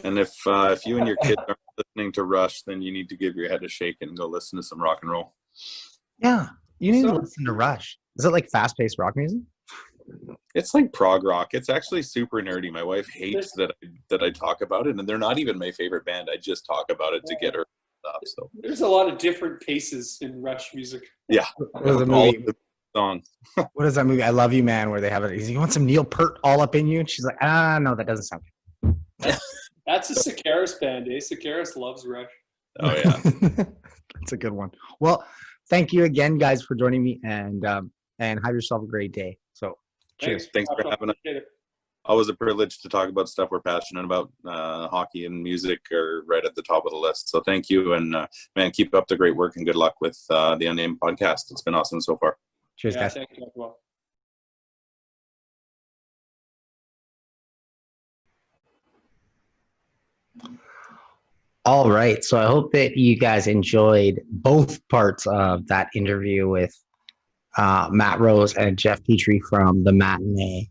[SPEAKER 3] And if you and your kids aren't listening to Rush, then you need to give your head a shake and go listen to some rock and roll.
[SPEAKER 1] Yeah, you need to listen to Rush. Is it like fast-paced rock music?
[SPEAKER 3] It's like prog rock. It's actually super nerdy. My wife hates that I talk about it, and they're not even my favorite band. I just talk about it to get her stuff. So
[SPEAKER 4] there's a lot of different paces in Rush music.
[SPEAKER 3] Yeah,
[SPEAKER 1] all
[SPEAKER 3] the songs.
[SPEAKER 1] What is that movie? I Love You, Man, where they have it. You want some Neil Peart all up in you? And she's like, no, that doesn't sound good.
[SPEAKER 4] That's a Sakaris band, eh? Sakaris loves Rush.
[SPEAKER 3] Oh, yeah.
[SPEAKER 1] That's a good one. Well, thank you again, guys, for joining me, and have yourself a great day. So, cheers.
[SPEAKER 3] Thanks for having us. Always a privilege to talk about stuff we're passionate about. Hockey and music are right at the top of the list. So thank you, and man, keep up the great work, and good luck with the Unnamed podcast. It's been awesome so far.
[SPEAKER 1] Cheers, guys.
[SPEAKER 4] Thank you as well.
[SPEAKER 1] All right. So I hope that you guys enjoyed both parts of that interview with Matt Rose and Jeff Petrie from the Matinee.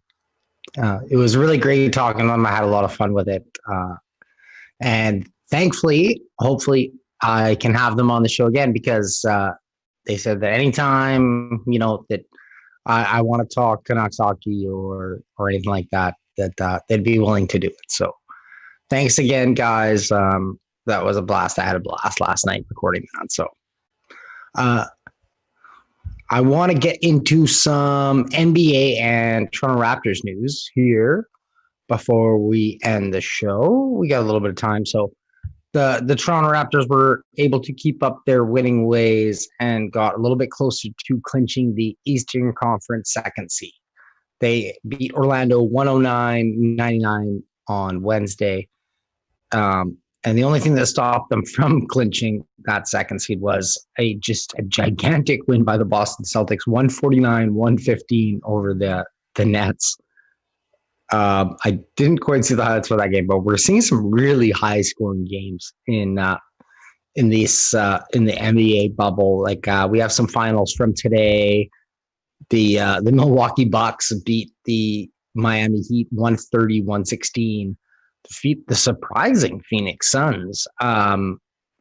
[SPEAKER 1] It was really great talking to them. I had a lot of fun with it. And thankfully, hopefully, I can have them on the show again, because they said that anytime, that I want to talk Canucks hockey or anything like that, they'd be willing to do it. So thanks again, guys. That was a blast. I had a blast last night recording that. So I want to get into some NBA and Toronto Raptors news here before we end the show. We got a little bit of time. So the Toronto Raptors were able to keep up their winning ways and got a little bit closer to clinching the Eastern Conference second seed. They beat Orlando 109-99 on Wednesday. And the only thing that stopped them from clinching that second seed was just a gigantic win by the Boston Celtics, 149-115 over the Nets. I didn't quite see the highlights for that game, but we're seeing some really high scoring games in the NBA bubble. Like we have some finals from today. The Milwaukee Bucks beat the Miami Heat 130-116. Defeat the surprising Phoenix Suns.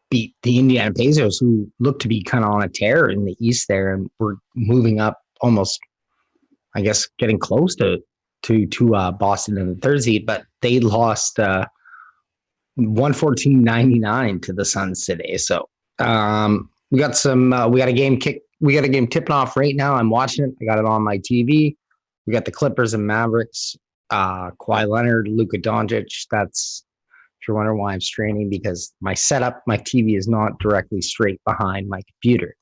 [SPEAKER 1] Beat the Indiana Pacers, who look to be kind of on a tear in the East there, and we're moving up almost, I guess, getting close to Boston in the third seed, but they lost 114-99 to the Suns today. So we got a game tipping off right now. I'm watching it. I got it on my TV. We got the Clippers and Mavericks. Kawhi Leonard, Luka Doncic. That's, if you're wondering why I'm straining, because my TV is not directly straight behind my computer.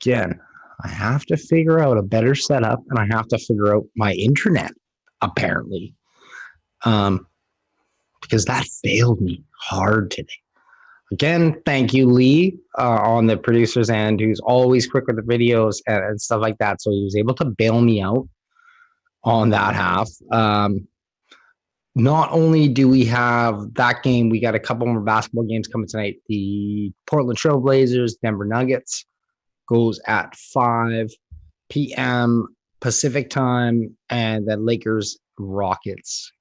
[SPEAKER 1] Again, I have to figure out a better setup, and I have to figure out my internet, apparently, because that failed me hard today. Again, thank you, Lee, on the producer's end, who's always quick with the videos and stuff like that. So he was able to bail me out on that half. Not only do we have that game, we got a couple more basketball games coming tonight. The Portland Trail Blazers, Denver Nuggets goes at 5 p.m. Pacific time, and then Lakers Rockets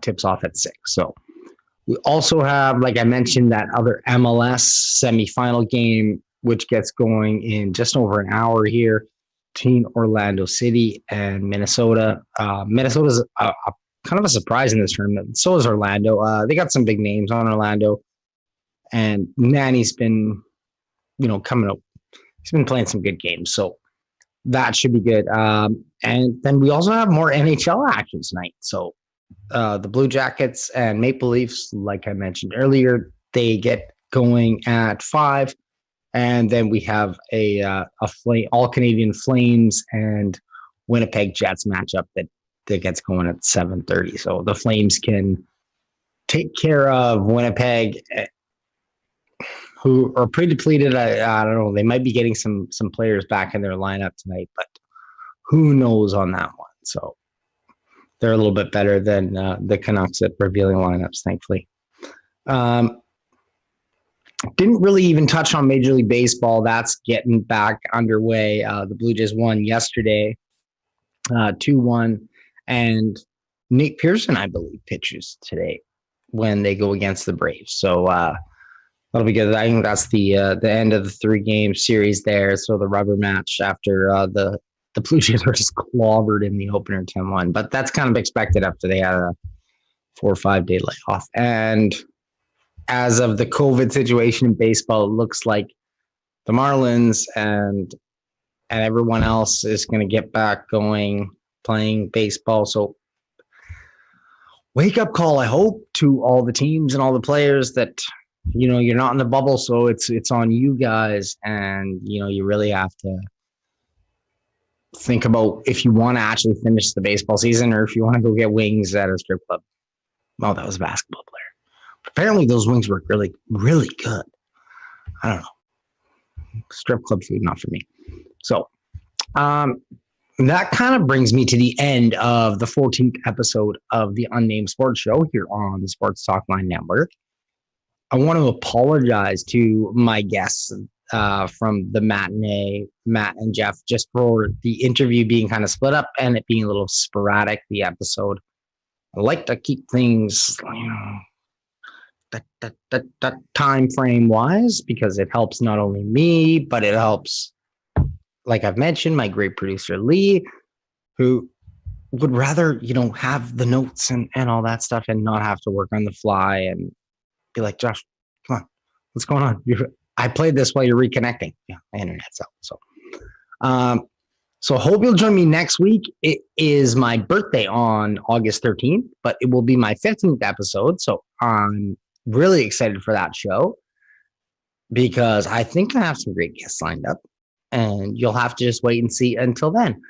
[SPEAKER 1] tips off at 6. So we also have, like I mentioned, that other MLS semifinal game, which gets going in just over an hour here, between Orlando City and Minnesota. Minnesota's a kind of a surprise in this tournament. So is Orlando. They got some big names on Orlando, and Manny's been, coming up. He's been playing some good games, so that should be good. And then we also have more NHL action tonight. So the Blue Jackets and Maple Leafs, like I mentioned earlier, they get going at 5. And then we have a all Canadian Flames and Winnipeg Jets matchup that gets going at 7:30. So the Flames can take care of Winnipeg, who are pretty depleted. I don't know. They might be getting some players back in their lineup tonight, but who knows on that one. So they're a little bit better than the Canucks at revealing lineups, thankfully. Didn't really even touch on Major League Baseball. That's getting back underway. The Blue Jays won yesterday, 2-1. And Nate Pearson, I believe, pitches today when they go against the Braves. So that'll be good. I think that's the end of the 3-game series there. So the rubber match after the Blue Jays were just clobbered in the opener 10-1. But that's kind of expected after they had a 4 or 5 day layoff. And as of the COVID situation in baseball, it looks like the Marlins and everyone else is going to get back going, playing baseball. So wake up call, I hope, to all the teams and all the players that, you're not in the bubble. So it's on you guys. And, you really have to think about if you want to actually finish the baseball season or if you want to go get wings at a strip club. Well, that was a basketball player. Apparently those wings were really, really good. I don't know. Strip club food, not for me. So that kind of brings me to the end of the 14th episode of the Unnamed Sports Show here on the Sports Talk Line Network. I want to apologize to my guests from the Matinee, Matt and Jeff, just for the interview being kind of split up and it being a little sporadic, the episode. I like to keep things, that time frame wise, because it helps not only me, but it helps, like I've mentioned, my great producer Lee, who would rather have the notes and all that stuff and not have to work on the fly and be like, Josh, come on, what's going on? I played this while you're reconnecting. Yeah, my internet's out. So hope you'll join me next week. It is my birthday on August 13th, but it will be my 15th episode. So I'm really excited for that show because I think I have some great guests lined up, and you'll have to just wait and see until then.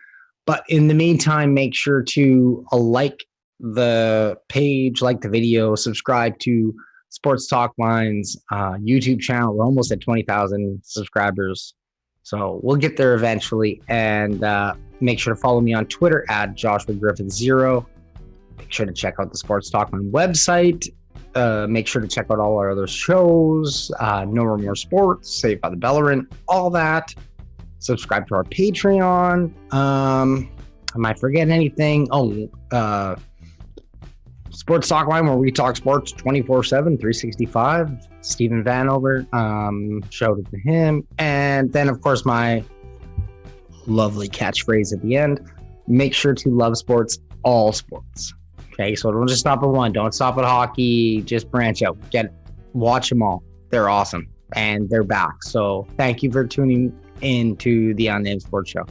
[SPEAKER 1] But in the meantime, make sure to like the page, like the video, subscribe to Sports Talk Line's YouTube channel. We're almost at 20,000 subscribers. So we'll get there eventually. And make sure to follow me on Twitter at Joshua Griffith0. Make sure to check out the Sports Talk Line website. Make sure to check out all our other shows. No More Sports, Saved by the Bellerin, all that. Subscribe to our Patreon. Am I forgetting anything? Sports Talk Line, where we talk sports 24/7, 365. Stephen Vanover, shout out to him. And then, of course, my lovely catchphrase at the end. Make sure to love sports, all sports. Okay, so don't just stop at one. Don't stop at hockey. Just branch out. Watch them all. They're awesome. And they're back. So thank you for tuning in to the Unnamed Sports Show.